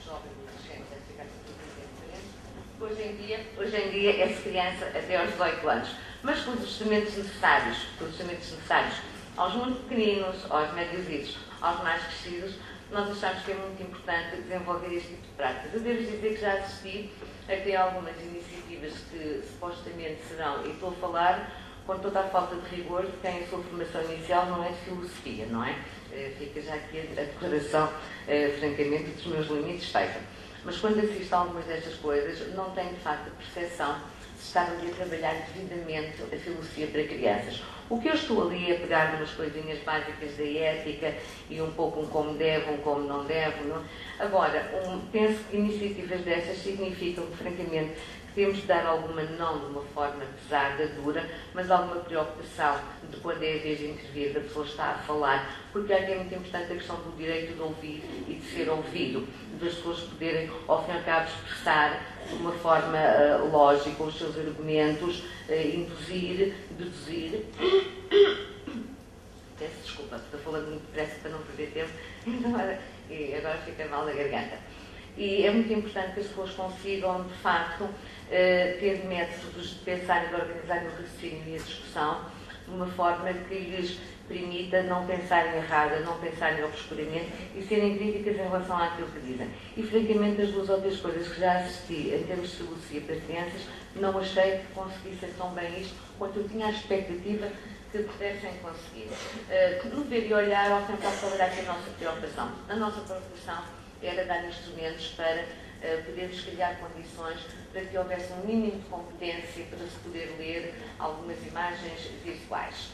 jovem e adolescente deve ficar completamente diferente. Hoje em dia é-se criança até aos 18 anos, mas com os ajustamentos necessários aos muito pequeninos, aos médios, aos mais crescidos, nós achamos que é muito importante desenvolver este tipo de práticas. Eu devo dizer que já assisti a ter algumas iniciativas que supostamente serão, e estou a falar com toda a falta de rigor de quem a sua formação inicial não é de filosofia, não é? Fica já aqui a declaração, francamente, dos meus limites feita. Mas quando assisto a algumas destas coisas, não tenho de facto a percepção de estar ali a trabalhar devidamente a filosofia para crianças. O que eu estou ali a pegar umas coisinhas básicas da ética e um pouco um como devo, um como não devo. Não? Agora, penso que iniciativas destas significam, francamente, que temos de dar alguma, não de uma forma pesada, dura, mas alguma preocupação de quando é a vez de intervir, da pessoa está a falar, porque é muito importante a questão do direito de ouvir e de ser ouvido, das pessoas poderem, ao fim e ao cabo, expressar de uma forma lógica os seus argumentos, induzir, deduzir. Peço desculpa, estou falando muito depressa para não perder tempo, e agora fica mal a garganta. E é muito importante que as pessoas consigam, de facto, ter métodos de pensar e de organizar o raciocínio e a discussão de uma forma que lhes permita não pensarem errada, não pensarem obscuramente e serem críticas em relação àquilo que dizem. E, francamente, as duas outras coisas que já assisti em termos de filosofia para crianças, não achei que conseguissem tão bem isto quanto eu tinha a expectativa que pudessem conseguir. No ver e olhar, ao tentar trabalhar com a nossa preocupação. A nossa preocupação era dar instrumentos para podermos criar condições para que houvesse um mínimo de competência para se poder ler algumas imagens visuais.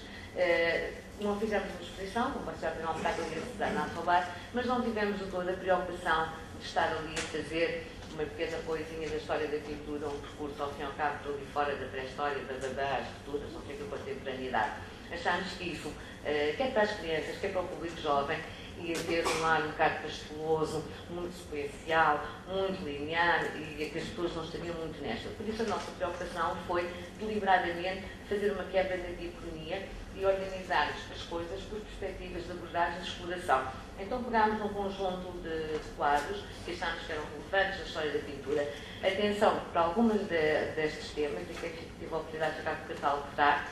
Não fizemos uma exposição, como já terão um bocado ali a Susana a falar, mas não tivemos toda a preocupação de estar ali a fazer uma pequena coisinha da história da pintura, um percurso ao fim e ao cabo por ali fora da pré-história, das futuras, não sei o que, a contemporaneidade. Achámos que isso, quer para as crianças, quer para o público jovem, ia ter um ar um bocado pasteloso, muito sequencial, muito linear, e que as pessoas não estariam muito nesta. Por isso a nossa preocupação foi, deliberadamente, fazer uma quebra da diacronia e organizar as coisas por perspectivas de abordagem de exploração. Então pegámos um conjunto de quadros que achámos que eram relevantes na história da pintura. Atenção, para algumas destes temas, e que tive a oportunidade de ficar com o catálogo que dá,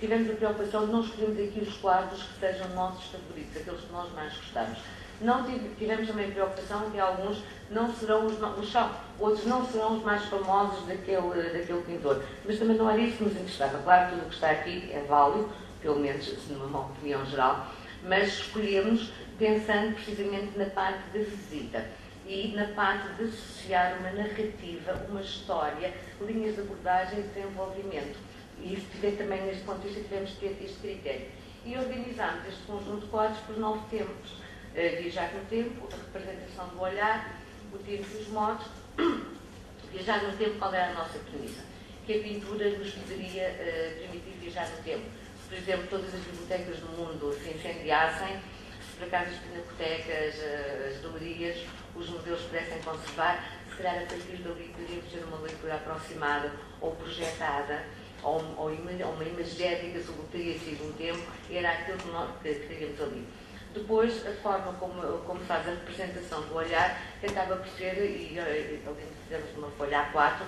tivemos a preocupação de não escolhermos aqui os quadros que sejam nossos favoritos, aqueles que nós mais gostamos. Não tivemos também a preocupação que alguns não serão os são, outros não serão os mais famosos daquele pintor. Mas também não era isso que nos interessava. Claro que tudo o que está aqui é válido, pelo menos numa opinião geral, mas escolhemos pensando precisamente na parte da visita e na parte de associar uma narrativa, uma história, linhas de abordagem e desenvolvimento. E isso também, neste ponto de vista, tivemos que ter este critério. E organizámos este conjunto de quadros por 9 tempos. Viajar no tempo, a representação do olhar, o tempo e os modos. Viajar no tempo, qual era a nossa premissa? Que a pintura nos poderia permitir viajar no tempo. Se, por exemplo, todas as bibliotecas do mundo se incendiassem, se por acaso as pinacotecas, as galerias, os museus pudessem conservar, se calhar a partir dali poderíamos ter uma leitura aproximada ou projetada, ou uma imagética sobre o que teria sido um tempo, e era aquilo que teríamos ali. Depois, a forma como faz a representação do olhar, que acaba por ser, e ali fizemos numa folha A4,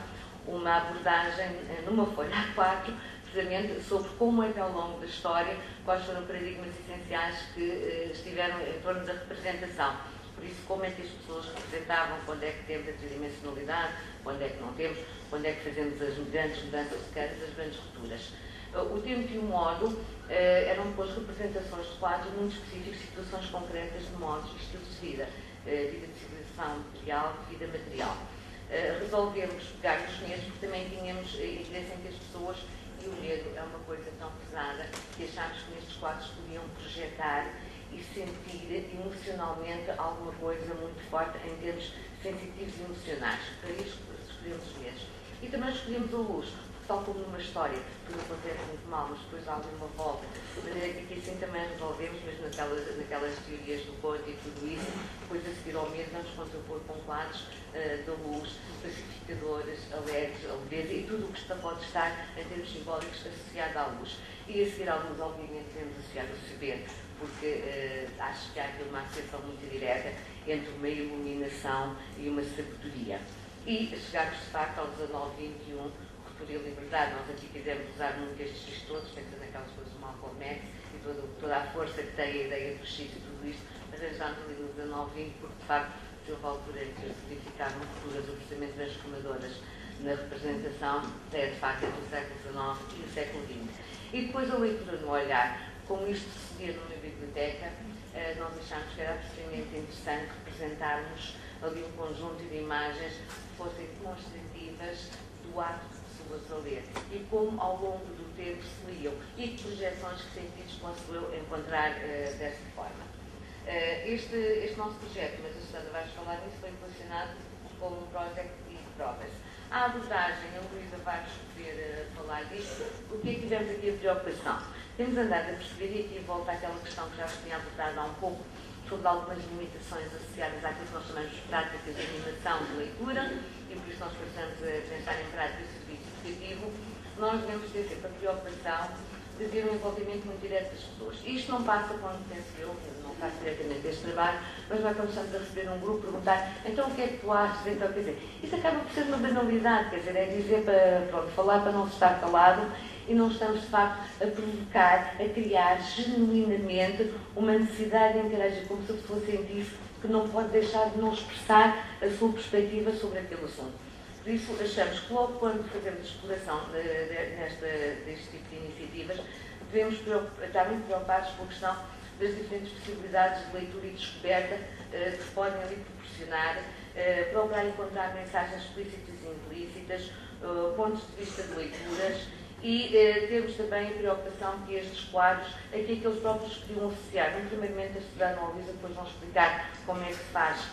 uma abordagem numa folha A4, precisamente sobre como é que ao longo da história, quais foram paradigmas essenciais que estiveram em torno da representação. Por isso, como é que as pessoas representavam, quando é que temos a tridimensionalidade, quando é que não temos, quando é que fazemos as grandes mudanças de caras, as grandes rupturas. O tempo e o modo eram depois representações de quadros muito específicos, situações concretas de modos e estilos de vida, vida de civilização material, vida material. Resolvemos pegar os chineses porque também tínhamos interesse em que as pessoas, e o medo é uma coisa tão pesada, que achámos que nestes quadros podiam projetar e sentir emocionalmente alguma coisa muito forte em termos sensitivos e emocionais. Para isso escolhemos os meses. E também escolhemos a luz, porque tal como numa história, tudo acontece muito mal, mas depois há ali uma volta. De maneira que aqui assim também resolvemos, mas naquelas teorias do conto e tudo isso, depois a seguir ao medo vamos contrapor com quadros da luz, pacificadores, alegres, a leveza e tudo o que pode estar em termos simbólicos associado à luz. E a seguir à luz, obviamente, temos associado o saber, porque acho que há aqui uma associação muito direta entre uma iluminação e uma sabedoria. E chegarmos de facto ao 19-21, cultura e liberdade. Nós aqui quisemos usar muito estes X todos, pensando naquelas coisas do Malcolm X e toda a força que tem a ideia do X e tudo isto, mas arranjámos ali no 19-20, porque de facto se houve altura em que se verificaram futuras absolutamente transformadoras na representação, é de facto entre o século XIX e o século XX. E depois a leitura no olhar, como isto se via numa biblioteca, nós achámos que era absolutamente interessante representarmos ali um conjunto de imagens que fossem demonstrativas do ato de pessoas a ler e como ao longo do tempo se liam e que projeções, que sentidos posso eu encontrar desta forma. Este nosso projeto, mas a Susana vais falar nisso, foi relacionado com um Project e provas. A abordagem, a Luísa vai-nos poder falar disto, o que é que tivemos aqui a preocupação? Temos andado a perceber, e aqui volta àquela questão que já se tinha abordado há um pouco, sobre algumas limitações associadas àquilo que nós chamamos de práticas de animação de leitura, e por isso nós passamos a pensar em práticas de serviço educativo. Nós devemos ter sempre a preocupação de ter um envolvimento muito direto das pessoas. Isto não passa quando penso eu, não faço diretamente este trabalho, mas nós começamos a receber um grupo, perguntar, então o que é que tu achas? Então, quer dizer, isso acaba por ser uma banalidade, quer dizer, é dizer para, pronto, falar para não se estar calado, e não estamos, de facto, a provocar, a criar genuinamente uma necessidade de interagir, como se a pessoa sentisse que não pode deixar de não expressar a sua perspectiva sobre aquele assunto. Por isso, achamos que logo quando fazemos a exploração deste tipo de iniciativas, devemos estar muito preocupados com a questão das diferentes possibilidades de leitura e descoberta que se podem ali proporcionar, procurar encontrar mensagens explícitas e implícitas, pontos de vista de leituras, e temos também a preocupação que estes quadros, aqui que eles próprios podiam associar, não primeiramente a estudar no Luísa, depois vão explicar como é que se faz,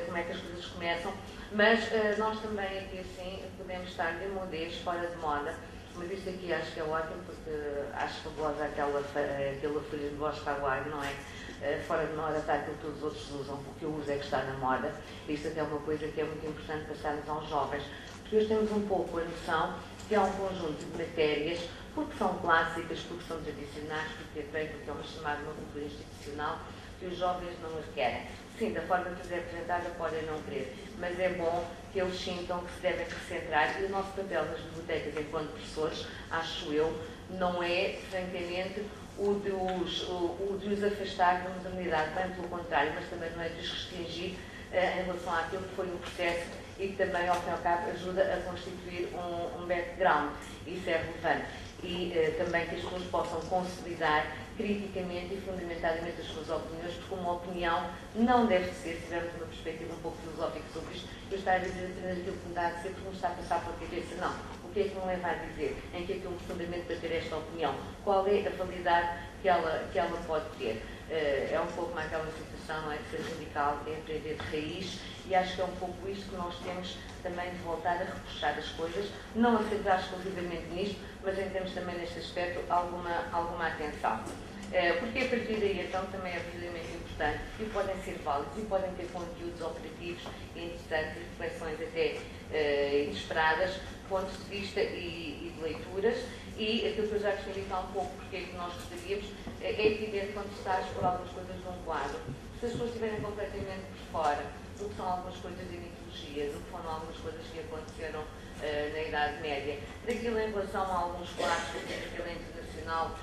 como é que as coisas começam, mas nós também aqui assim podemos estar de modez, fora de moda, mas isto aqui acho que é ótimo, porque acho fabulosa aquela folha de voz Hawaii, não é? Fora de moda está aquilo que todos os outros usam, o que eu uso é que está na moda. Isto até é uma coisa que é muito importante passarmos aos jovens, porque hoje temos um pouco a noção que há um conjunto de matérias, porque são clássicas, porque são tradicionais, porque é uma chamada uma cultura institucional, que os jovens não as querem. Sim, da forma que lhes é apresentada podem não querer, mas é bom que eles sintam que se devem recentrar, e o nosso papel nas bibliotecas enquanto professores, acho eu, não é, francamente, o de os afastar da modernidade, bem pelo contrário, mas também não é de os restringir em relação àquilo que foi um processo e que também, ao fim e ao cabo, ajuda a constituir um background. Isso é relevante. E também que as pessoas possam consolidar criticamente e fundamentadamente as suas opiniões, porque uma opinião não deve ser, se tivermos uma perspectiva um pouco filosófica sobre isto, eu estou a dizer apenas aquilo que me dá a dizer, porque não está a passar pela cabeça, não. O que é que me leva a dizer? Em que é que é um fundamento para ter esta opinião? Qual é a validade que ela pode ter? É um pouco mais aquela situação, não é, de ser radical, é aprender de raiz, e acho que é um pouco isto que nós temos também de voltar a repuxar as coisas, não a centrar exclusivamente nisto, mas em termos também neste aspecto alguma atenção. Porque a partir daí então também é absolutamente importante, e podem ser válidos, e podem ter conteúdos operativos interessantes, reflexões até inesperadas, pontos de vista e de leituras, e aquilo que eu já tinha dito há um pouco, porque é que nós gostaríamos, é evidente quando se está a expor algumas coisas num quadro, se as pessoas estiverem completamente por fora do que são algumas coisas de mitologia, do que foram algumas coisas que aconteceram na Idade Média, daquilo em relação a alguns quadros, como aquele internacional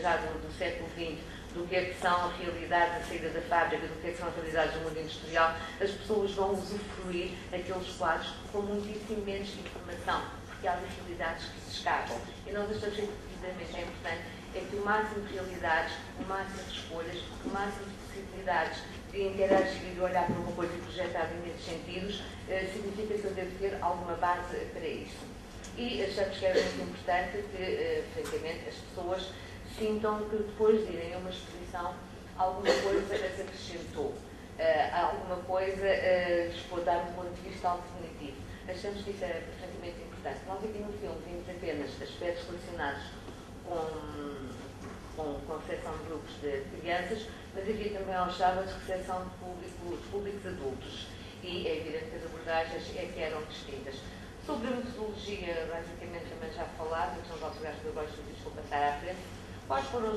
já do século XX, do que é que são a realidade da saída da fábrica, do que é que são as realidades do mundo industrial, as pessoas vão usufruir aqueles quadros com muitíssimo menos informação, porque há realidades que se escapam. E nós achamos que precisamente é importante é que o máximo de realidades, o máximo de escolhas, o máximo de possibilidades de interagir e de olhar para uma coisa e projetar em esses sentidos, significa que eu devo ter alguma base para isso. E achamos que é muito importante que, francamente, as pessoas sintam que depois de irem a uma exposição, alguma coisa as acrescentou, alguma coisa lhes pode dar um ponto de vista alternativo. Achamos que isso é francamente importante. Nós aqui no filme vimos apenas aspectos relacionados com a recepção de grupos de crianças, mas havia também aos sábados recepção de públicos adultos. E é evidente que as abordagens é que eram distintas. Sobre a metodologia, basicamente também já falado, que são os autores que eu gosto de passar à frente. Quais foram os